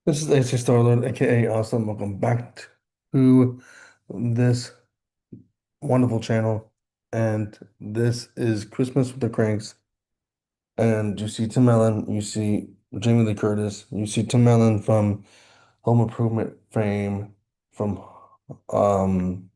This is AC Starlord, aka Awesome. Welcome back to this wonderful channel. And this is Christmas with the Cranks. And you see Tim Allen, you see Jamie Lee Curtis, you see Tim Allen from Home Improvement fame, from um,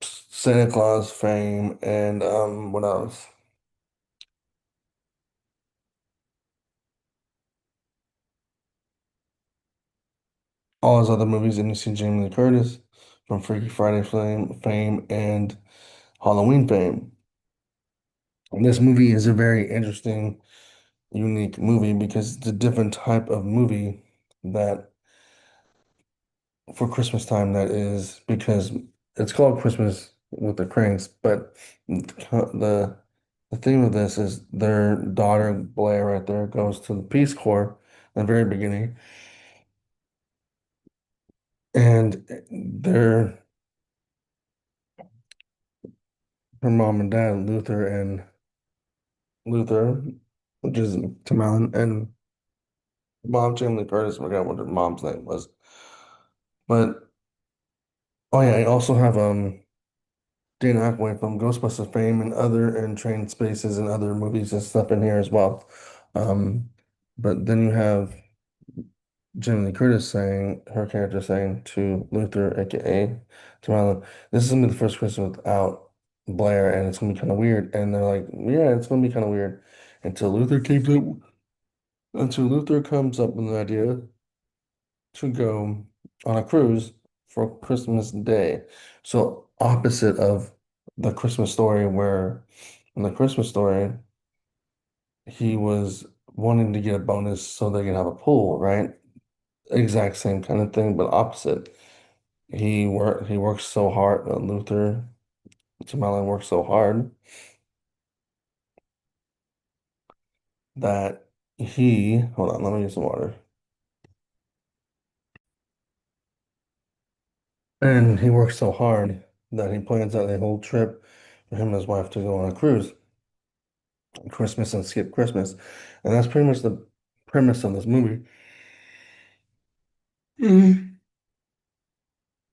Santa Claus fame, and what else? All his other movies. And you see Jamie Lee Curtis from Freaky Friday fame and Halloween fame. And this movie is a very interesting, unique movie because it's a different type of movie that for Christmas time that is because it's called Christmas with the Cranks, but the the theme of this is their daughter Blair right there goes to the Peace Corps in the very beginning, and their her mom and dad Luther, which is Tim Allen, and mom Jamie Lee Curtis. I forgot what her mom's name was, but oh yeah, I also have Dan Aykroyd from Ghostbusters fame and other and Train Spaces and other movies and stuff in here as well. Um, but then you have Jamie Lee Curtis saying her character saying to Luther, aka to Marlon, "This is gonna be the first Christmas without Blair, and it's gonna be kind of weird." And they're like, "Yeah, it's gonna be kind of weird," until Luther comes up with an idea to go on a cruise for Christmas Day. So opposite of the Christmas story where in the Christmas story he was wanting to get a bonus so they can have a pool, right? Exact same kind of thing, but opposite. He works so hard, Luther Tamala works so hard that hold on, let me get some water. And he works so hard that he plans out a whole trip for him and his wife to go on a cruise. Christmas and skip Christmas. And that's pretty much the premise of this movie. Mhm.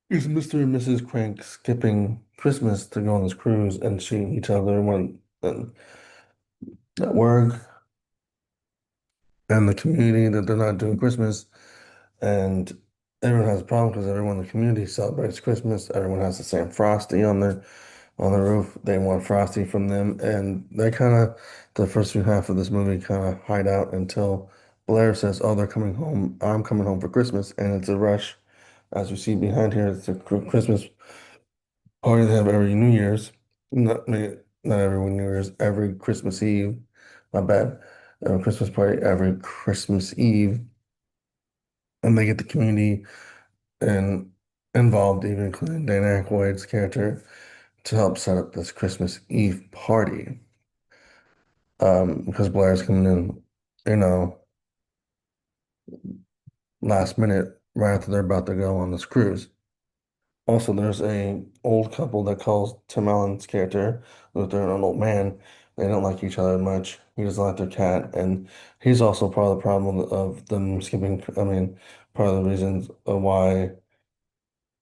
Is Mr. and Mrs. Crank skipping Christmas to go on this cruise, and he tells everyone at work and the community that they're not doing Christmas, and everyone has a problem because everyone in the community celebrates Christmas. Everyone has the same frosty on the roof. They want frosty from them, and they kind of the first few half of this movie kind of hide out until Blair says, "Oh, they're coming home. I'm coming home for Christmas," and it's a rush. As you see behind here, it's a Christmas party they have every New Year's. Not every New Year's, every Christmas Eve. My bad. Christmas party every Christmas Eve, and they get the community and involved, even including Dan Aykroyd's character, to help set up this Christmas Eve party. Because Blair's coming in, you know, last minute right after they're about to go on this cruise. Also, there's a old couple that calls Tim Allen's character, Luther, an old man. They don't like each other much. He doesn't like their cat, and he's also part of the problem of them skipping. I mean, part of the reasons why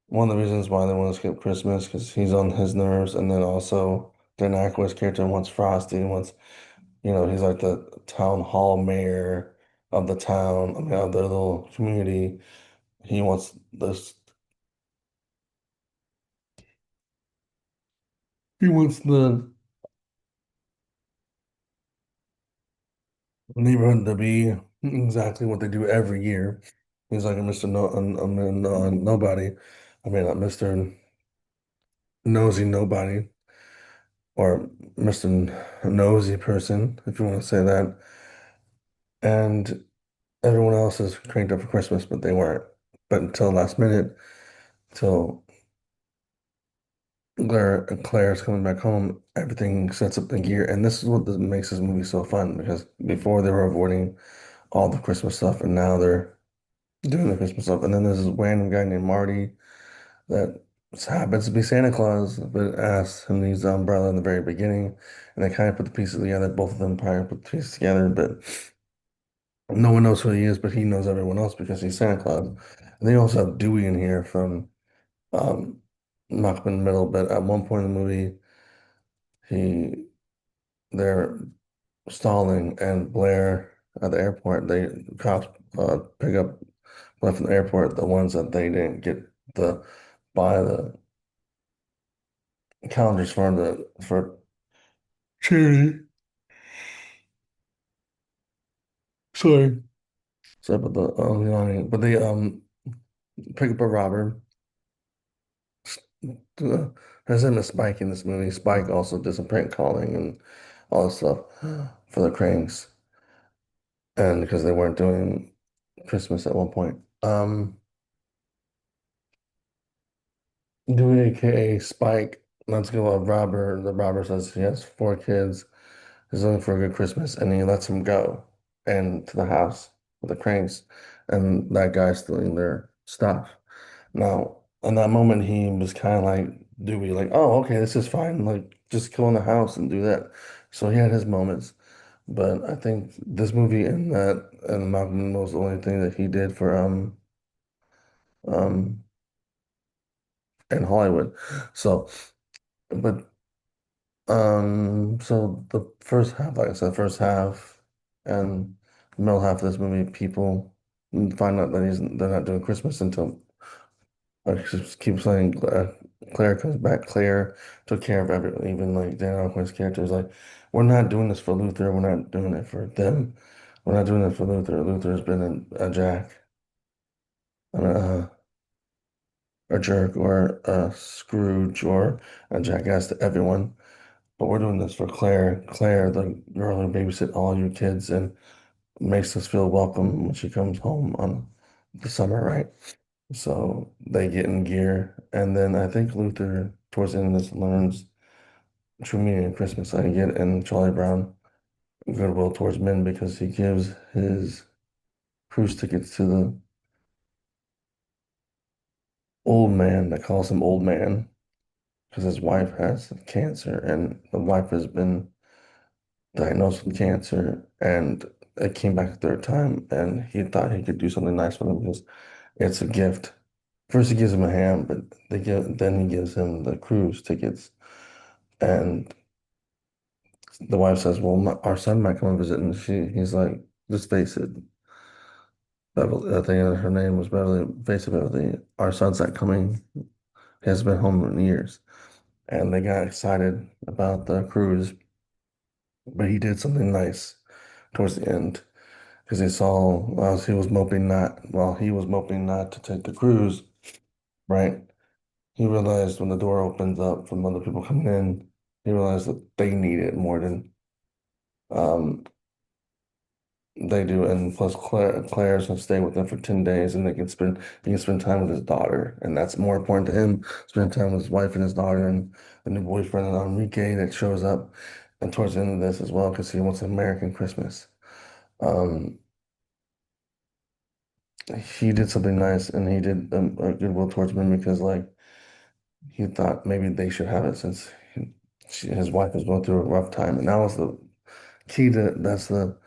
one of the reasons why they want to skip Christmas because he's on his nerves, and then also Dan Aykroyd's character wants Frosty, wants he's like the town hall mayor of the town, I mean, of the little community. He wants this. He wants the neighborhood to be exactly what they do every year. He's like a Mr. No, I mean, nobody. I mean, not Mr. Nosy Nobody or Mr. Nosy person, if you want to say that. And everyone else is cranked up for Christmas, but they weren't. But until last minute, till Claire's coming back home, everything sets up the gear. And this is what makes this movie so fun because before they were avoiding all the Christmas stuff, and now they're doing the Christmas stuff. And then there's this random guy named Marty that happens to be Santa Claus, but asks him to use the umbrella in the very beginning. And they kind of put the pieces together. Both of them probably put the pieces together, but No one knows who he is, but he knows everyone else because he's Santa Claus. And they also have Dewey in here from um, Malcolm in the Middle. But at one point in the movie, he they're stalling, and Blair at the airport, they cops pick up Blair from the airport, the ones that they didn't get the buy the calendars for charity. Sorry. So, but they pick up a robber. His name is Spike in this movie. Spike also did some prank calling and all this stuff for the Kranks, and because they weren't doing Christmas at one point. Dewey, aka Spike, let's go a robber. The robber says he has four kids. He's looking for a good Christmas, and he lets him go and to the house with the Cranks, and that guy's stealing their stuff. Now, in that moment, he was kind of like Dewey, like, oh, okay, this is fine. Like, just go in the house and do that. So he had his moments. But I think this movie and Malcolm was the only thing that he did for um in Hollywood. So, but so the first half, like I said, first half and the middle half of this movie, people find out that they're not doing Christmas until I just keep saying Claire comes back. Claire took care of everyone, even like Dan Aykroyd's character is like, we're not doing this for Luther. We're not doing it for them. We're not doing it for Luther. Luther's been a jack, and a jerk, or a Scrooge, or a jackass to everyone. But we're doing this for Claire. Claire, the girl who babysit all your kids and makes us feel welcome when she comes home on the summer, right? So they get in gear. And then I think Luther, towards the end of this, learns true meaning of Christmas. I get in Charlie Brown goodwill towards men because he gives his cruise tickets to the old man that calls him old man because his wife has cancer, and the wife has been diagnosed with cancer, and it came back a third time, and he thought he could do something nice for them because it's a gift. First, he gives him a ham, but then he gives him the cruise tickets, and the wife says, "Well, our son might come and visit," and he's like, "Just face it." Beverly, I think her name was Beverly. Face it, Beverly. Our son's not coming. He hasn't been home in years, and they got excited about the cruise, but he did something nice towards the end. Because he saw while he was moping not to take the cruise, right? He realized when the door opens up from other people coming in, he realized that they need it more than um they do. And plus Claire's gonna stay with them for 10 days, and he can spend time with his daughter. And that's more important to him, spending time with his wife and his daughter and the new boyfriend Enrique that shows up and towards the end of this as well, because he wants an American Christmas. Um he did something nice, and he did a goodwill towards men because like he thought maybe they should have it since his wife was going through a rough time, and that was the key to that's the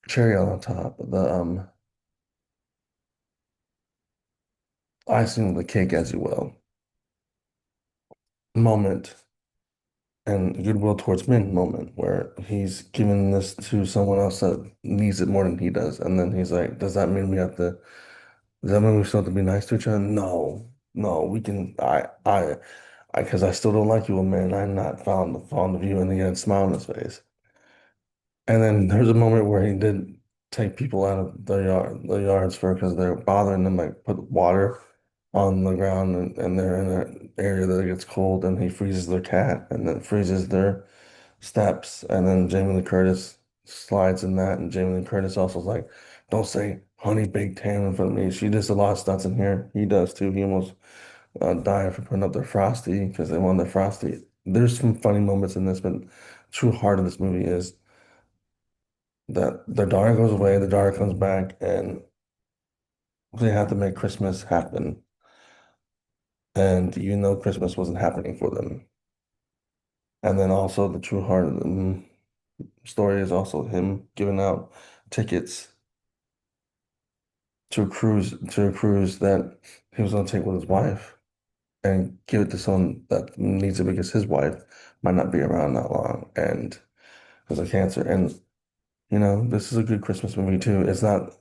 cherry on top, the icing on the cake, as you will, moment, and goodwill towards men moment where he's giving this to someone else that needs it more than he does, and then he's like, does that mean we have to? Does that mean we still have to be nice to each other? No, no, we can. Because I still don't like you, man. I'm not fond of you. And he had a smile on his face. And then there's a moment where he did take people out of the yards for because they're bothering them, like put water on the ground, and they're in an area that gets cold, and he freezes their cat and then freezes their steps. And then Jamie Lee Curtis slides in that, and Jamie Lee Curtis also is like, don't say honey baked ham in front of me. She does a lot of stunts in here. He does too. He almost died for putting up their Frosty because they wanted their Frosty. There's some funny moments in this, but true heart of this movie is that their daughter goes away, the daughter comes back, and they have to make Christmas happen. And you know Christmas wasn't happening for them. And then also the true heart of them. story is also him giving out tickets to a cruise that he was going to take with his wife and give it to someone that needs it because his wife might not be around that long and has a cancer. And this is a good Christmas movie too. It's not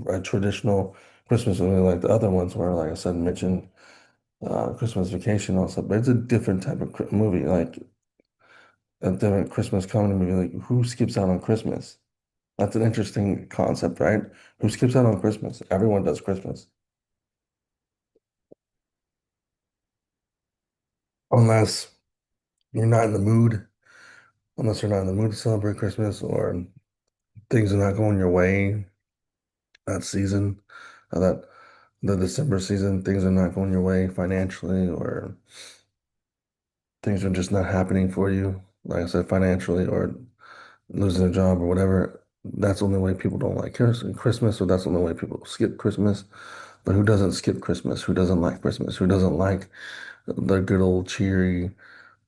a traditional Christmas movie like the other ones where, like I said, mentioned Christmas Vacation also, but it's a different type of movie, like a different Christmas comedy movie. Like who skips out on Christmas? That's an interesting concept, right? Who skips out on Christmas? Everyone does Christmas. Unless you're not in the mood, unless you're not in the mood to celebrate Christmas or things are not going your way that season, that the December season, things are not going your way financially or things are just not happening for you, like I said, financially or losing a job or whatever. That's the only way people don't like Christmas, or that's the only way people skip Christmas. But who doesn't skip Christmas? Who doesn't like Christmas? Who doesn't like the good old cheery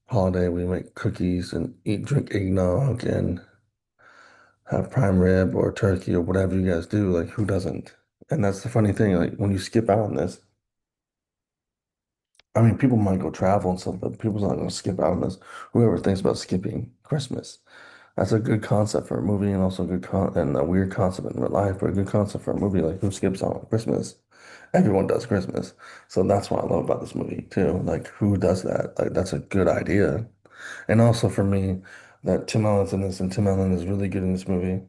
holiday? We make cookies and drink eggnog and have prime rib or turkey or whatever you guys do. Like, who doesn't? And that's the funny thing. Like, when you skip out on this, I mean, people might go travel and stuff, but people's not going to skip out on this. Whoever thinks about skipping Christmas, that's a good concept for a movie, and also a good and a weird concept in real life, but a good concept for a movie. Like, who skips out on Christmas? Everyone does Christmas. So that's what I love about this movie too. Like, who does that? Like, that's a good idea. And also for me, that Tim Allen's in this, and Tim Allen is really good in this movie.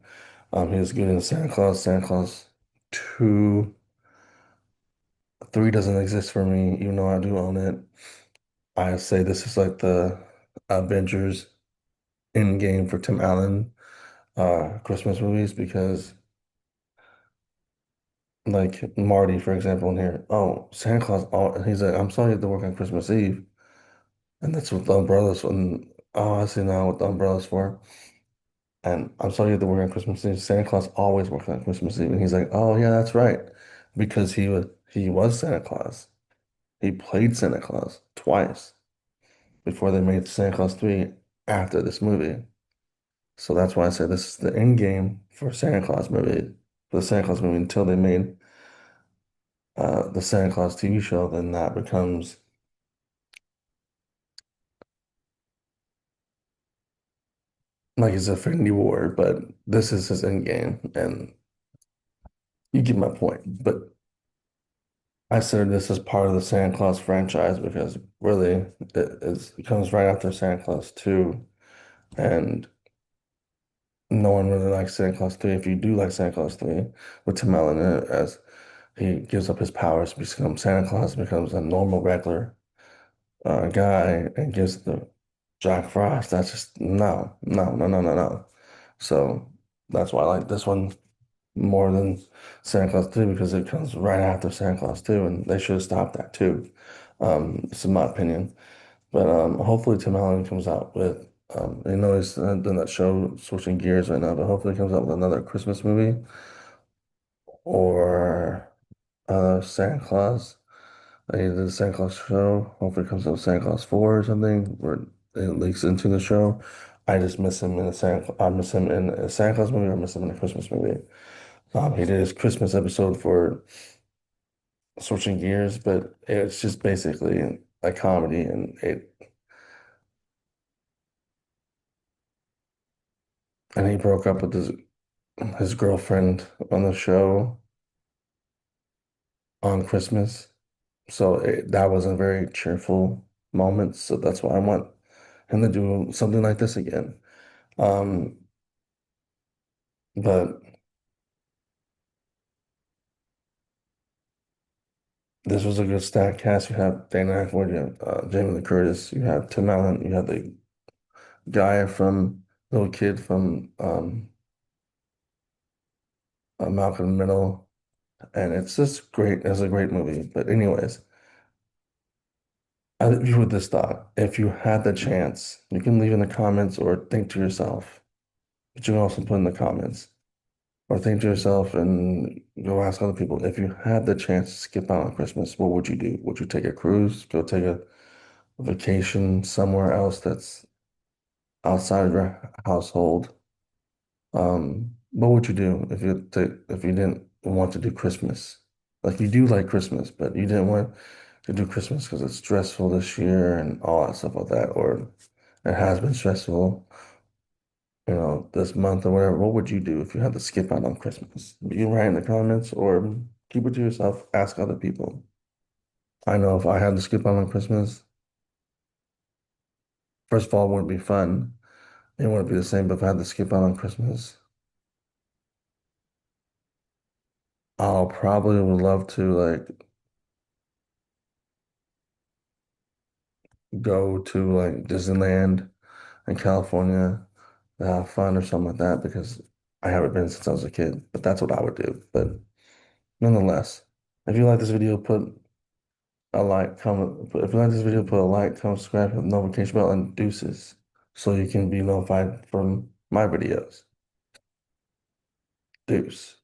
He was good in Santa Claus. Santa Claus 2, 3 doesn't exist for me, even though I do own it. I say this is like the Avengers Endgame for Tim Allen Christmas movies because, like Marty, for example, in here, oh, Santa Claus, oh, he's like, I'm sorry you have to work on Christmas Eve. And that's what the umbrellas, and oh, I see now what the umbrellas for. And I'm sorry you have to work on Christmas Eve. Santa Claus always works on Christmas Eve. And he's like, oh, yeah, that's right. Because he was Santa Claus. He played Santa Claus twice before they made Santa Claus 3 after this movie. So that's why I say this is the end game for Santa Claus movie, for the Santa Claus movie until they made the Santa Claus TV show, then that becomes like his Infinity War, but this is his end game, and you get my point. But I consider this as part of the Santa Claus franchise because really it comes right after Santa Claus 2, and no one really likes Santa Claus 3. If you do like Santa Claus 3, with Tim Allen in it, as he gives up his powers to become Santa Claus, becomes a normal, regular guy, and gives the Jack Frost. That's just no, no, no, no, no, no. So that's why I like this one more than Santa Claus 3 because it comes right after Santa Claus 2, and they should have stopped that too. This is my opinion. But hopefully Tim Allen comes out with, he's doing that show, switching gears right now, but hopefully he comes out with another Christmas movie or Santa Claus. He did the Santa Claus show. Hopefully it comes out with Santa Claus 4 or something, where it leaks into the show. I just miss him in I miss him in a Santa Claus movie or I miss him in a Christmas movie. He did his Christmas episode for Switching Gears, but it's just basically a comedy, and he broke up with his girlfriend on the show on Christmas. So that was a very cheerful moment. So that's why I want him to do something like this again. Um, but this was a good stack cast. You have Dana Aykroyd, you have Jamie Lee Curtis, you have Tim Allen, you have the guy from little kid from Malcolm in the Middle, and it's just great. It's a great movie. But anyways, I leave you with this thought. If you had the chance, you can leave in the comments or think to yourself, but you can also put in the comments or think to yourself and go ask other people. If you had the chance to skip out on Christmas, what would you do? Would you take a cruise, go take a vacation somewhere else that's outside of your household? What would you do if you didn't want to do Christmas? Like you do like Christmas, but you didn't want to do Christmas because it's stressful this year and all that stuff like that, or it has been stressful, this month or whatever. What would you do if you had to skip out on Christmas? You can write in the comments or keep it to yourself, ask other people. I know if I had to skip out on Christmas, first of all, it wouldn't be fun. It wouldn't be the same, but if I had to skip out on Christmas, I'll probably would love to like go to like Disneyland in California to have fun or something like that because I haven't been since I was a kid. But that's what I would do. But nonetheless, if you like this video, put a like, comment. If you like this video, put a like, comment, subscribe, hit the notification bell, and deuces so you can be notified from my videos. Deuces.